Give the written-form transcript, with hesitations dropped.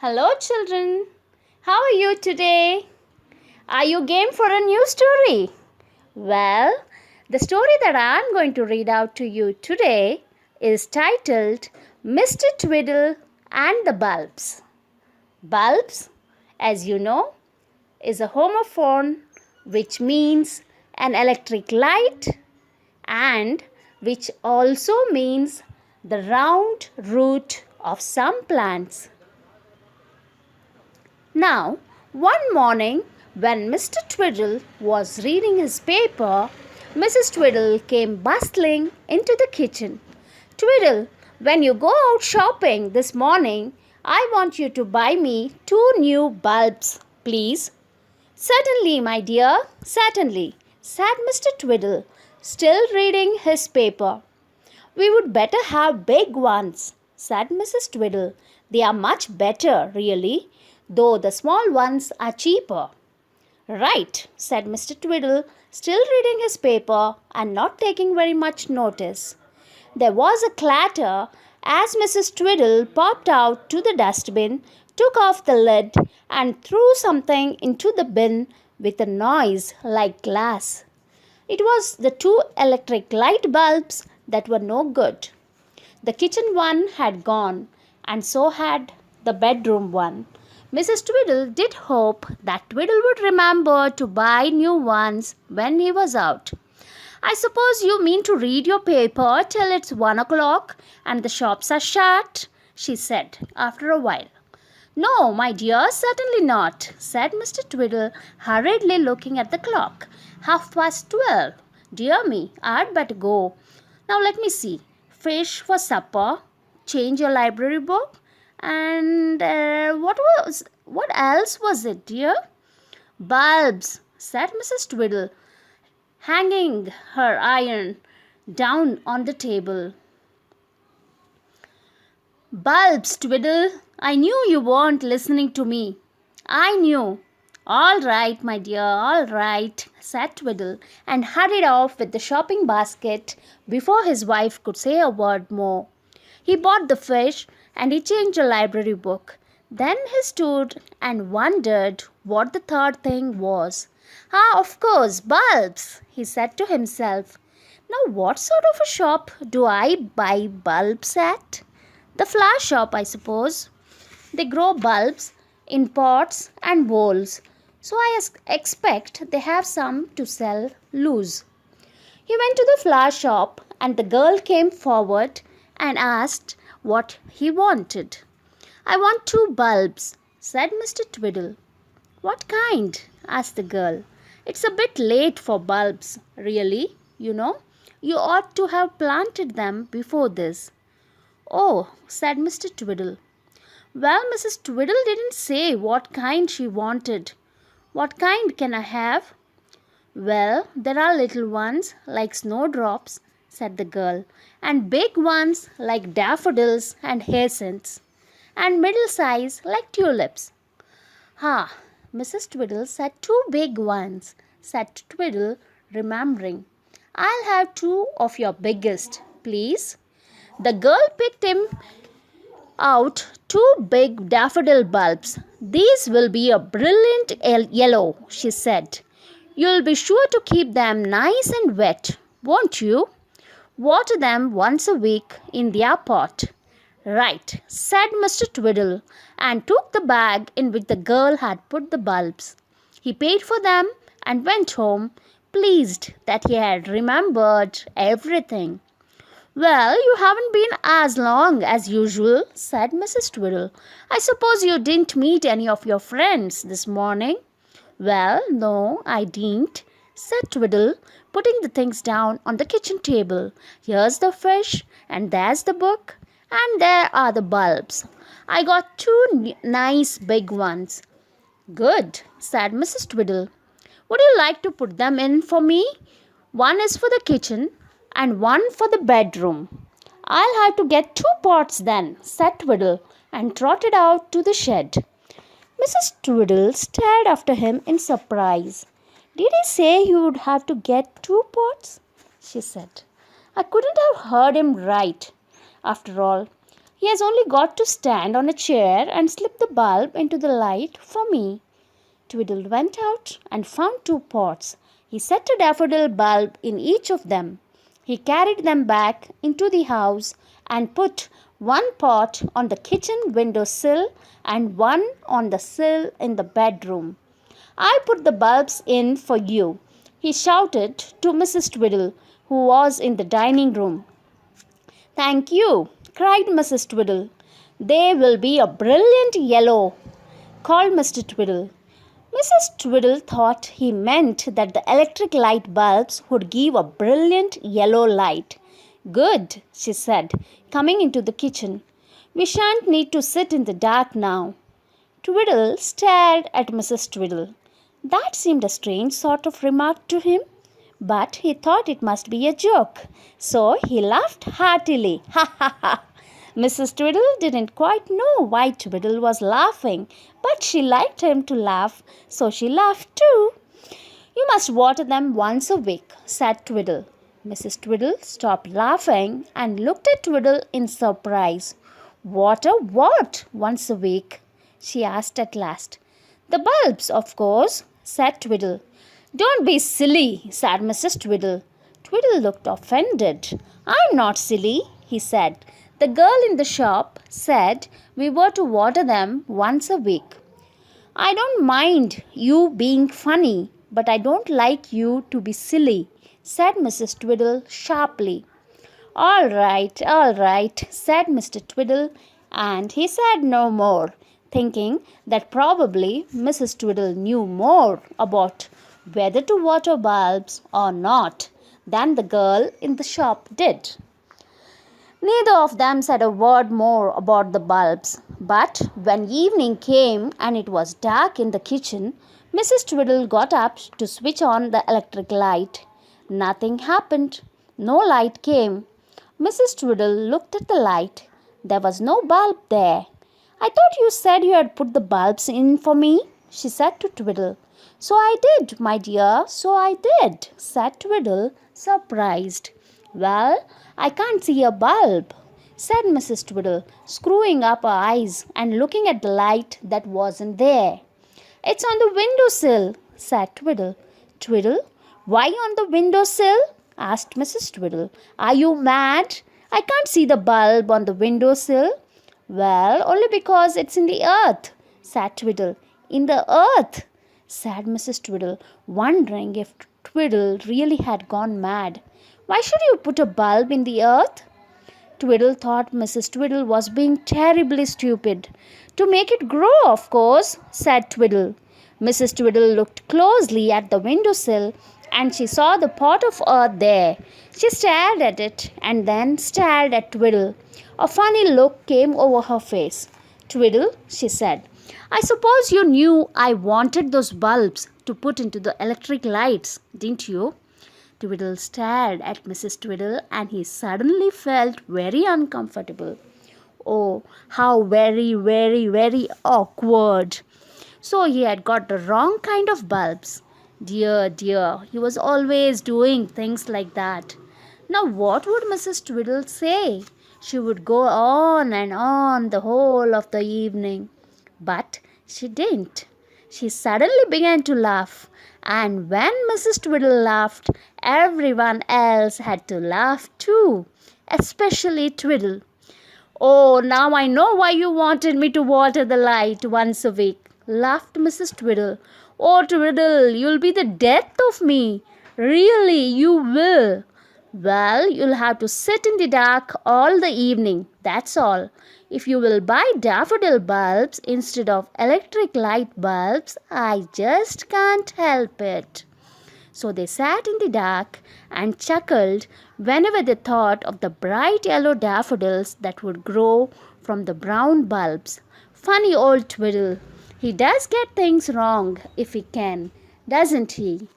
Hello, children. How are you today? Are you game for a new story? Well, the story that I'm going to read out to you today is titled Mr. Twiddle and the Bulbs. Bulbs, as you know, is a homophone which means an electric light and which also means the round root of some plants. Now, one morning when Mr. Twiddle was reading his paper, Mrs. Twiddle came bustling into the kitchen. Twiddle, when you go out shopping this morning, I want you to buy me 2 new bulbs, please. Certainly, my dear, certainly, said Mr. Twiddle, still reading his paper. We would better have big ones, said Mrs. Twiddle. They are much better, really, though the small ones are cheaper. Right, said Mr. Twiddle, still reading his paper and not taking very much notice. There was a clatter as Mrs. Twiddle popped out to the dustbin, took off the lid, and threw something into the bin with a noise like glass. It was the 2 electric light bulbs that were no good. The kitchen one had gone, and so had the bedroom one. Mrs. Twiddle did hope that Twiddle would remember to buy new ones when he was out. I suppose you mean to read your paper till it's 1 o'clock and the shops are shut, she said after a while. No, my dear, certainly not, said Mr. Twiddle, hurriedly looking at the clock. 12:30. Dear me, I'd better go. Now let me see. Fish for supper, change your library book, and what else was it, dear? Bulbs, said Mrs. Twiddle, hanging her iron down on the table. Bulbs, Twiddle, I knew you weren't listening to me. I knew. All right, my dear, all right, said Twiddle, and hurried off with the shopping basket before his wife could say a word more. He bought the fish and he changed the library book. Then he stood and wondered what the third thing was. Ah, of course, bulbs, he said to himself. Now, what sort of a shop do I buy bulbs at? The flower shop, I suppose. They grow bulbs in pots and bowls, so I expect they have some to sell loose. He went to the flower shop and the girl came forward and asked what he wanted. I want 2 bulbs, said Mr. Twiddle. What kind? Asked the girl. It's a bit late for bulbs, really, you know. You ought to have planted them before this. Oh, said Mr. Twiddle. Well, Mrs. Twiddle didn't say what kind she wanted. What kind can I have? Well, there are little ones like snowdrops, said the girl, and big ones like daffodils and hyacinths, and middle size like tulips. Ha, Mrs. Twiddle said 2 big ones, said Twiddle, remembering. I'll have 2 of your biggest, please. The girl picked him out 2 big daffodil bulbs. These will be a brilliant yellow, she said. You'll be sure to keep them nice and wet, won't you? Water them once a week in their pot. Right, said Mr. Twiddle, and took the bag in which the girl had put the bulbs. He paid for them and went home, pleased that he had remembered everything. Well, you haven't been as long as usual, said Mrs. Twiddle. I suppose you didn't meet any of your friends this morning? Well, no, I didn't, said Twiddle, putting the things down on the kitchen table. Here's the fish, and there's the book, and there are the bulbs. I got 2 nice big ones. Good, said Mrs. Twiddle. Would you like to put them in for me? One is for the kitchen and one for the bedroom. I'll have to get 2 pots then, said Twiddle, and trotted out to the shed. Mrs. Twiddle stared after him in surprise. Did he say he would have to get 2 pots? She said. I couldn't have heard him right. After all, He has only got to stand on a chair and slip the bulb into the light for me. Twiddle went out and found 2 pots. He set a daffodil bulb in each of them. He carried them back into the house and put 1 pot on the kitchen window sill and 1 on the sill in the bedroom. I put the bulbs in for you, he shouted to Mrs. Twiddle, who was in the dining room. Thank you, cried Mrs. Twiddle. They will be a brilliant yellow, called Mr. Twiddle. Mrs. Twiddle thought he meant that the electric light bulbs would give a brilliant yellow light. Good, she said, coming into the kitchen. We shan't need to sit in the dark now. Twiddle stared at Mrs. Twiddle. That seemed a strange sort of remark to him, but he thought it must be a joke, so he laughed heartily. Ha ha ha! Mrs. Twiddle didn't quite know why Twiddle was laughing, but she liked him to laugh, so she laughed too. You must water them once a week, said Twiddle. Mrs. Twiddle stopped laughing and looked at Twiddle in surprise. Water what once a week? She asked at last. The bulbs, of course, said Twiddle. Don't be silly, said Mrs. Twiddle. Twiddle looked offended. I'm not silly, he said. The girl in the shop said we were to water them once a week. I don't mind you being funny, but I don't like you to be silly, said Mrs. Twiddle sharply. All right, said Mr. Twiddle, and he said no more, thinking that probably Mrs. Twiddle knew more about whether to water bulbs or not than the girl in the shop did. Neither of them said a word more about the bulbs, but when evening came and it was dark in the kitchen, Mrs. Twiddle got up to switch on the electric light. Nothing happened. No light came. Mrs. Twiddle looked at the light. There was no bulb there. I thought you said you had put the bulbs in for me, she said to Twiddle. So I did, my dear, so I did, said Twiddle, surprised. Well, I can't see a bulb, said Mrs. Twiddle, screwing up her eyes and looking at the light that wasn't there. It's on the windowsill, said Twiddle. Twiddle, why on the windowsill? Asked Mrs. Twiddle. Are you mad? I can't see the bulb on the windowsill. Well, only because it's in the earth, said Twiddle. In the earth, said Mrs. Twiddle, wondering if Twiddle really had gone mad. Why should you put a bulb in the earth? Twiddle thought Mrs. Twiddle was being terribly stupid. To make it grow, of course, said Twiddle. Mrs. Twiddle looked closely at the windowsill and she saw the pot of earth there. She stared at it and then stared at Twiddle. A funny look came over her face. Twiddle, she said, I suppose you knew I wanted those bulbs to put into the electric lights, didn't you? Twiddle stared at Mrs. Twiddle and he suddenly felt very uncomfortable. Oh, how very, very, very awkward. So he had got the wrong kind of bulbs. Dear, dear, he was always doing things like that. Now what would Mrs. Twiddle say? She would go on and on the whole of the evening. But she didn't. She suddenly began to laugh. And when Mrs. Twiddle laughed, everyone else had to laugh too, especially Twiddle. Oh, now I know why you wanted me to water the light once a week, laughed Mrs. Twiddle. Oh, Twiddle, you'll be the death of me. Really, you will. Well, you'll have to sit in the dark all the evening, that's all. If you will buy daffodil bulbs instead of electric light bulbs, I just can't help it. So they sat in the dark and chuckled whenever they thought of the bright yellow daffodils that would grow from the brown bulbs. Funny old Twiddle. He does get things wrong if he can, doesn't he?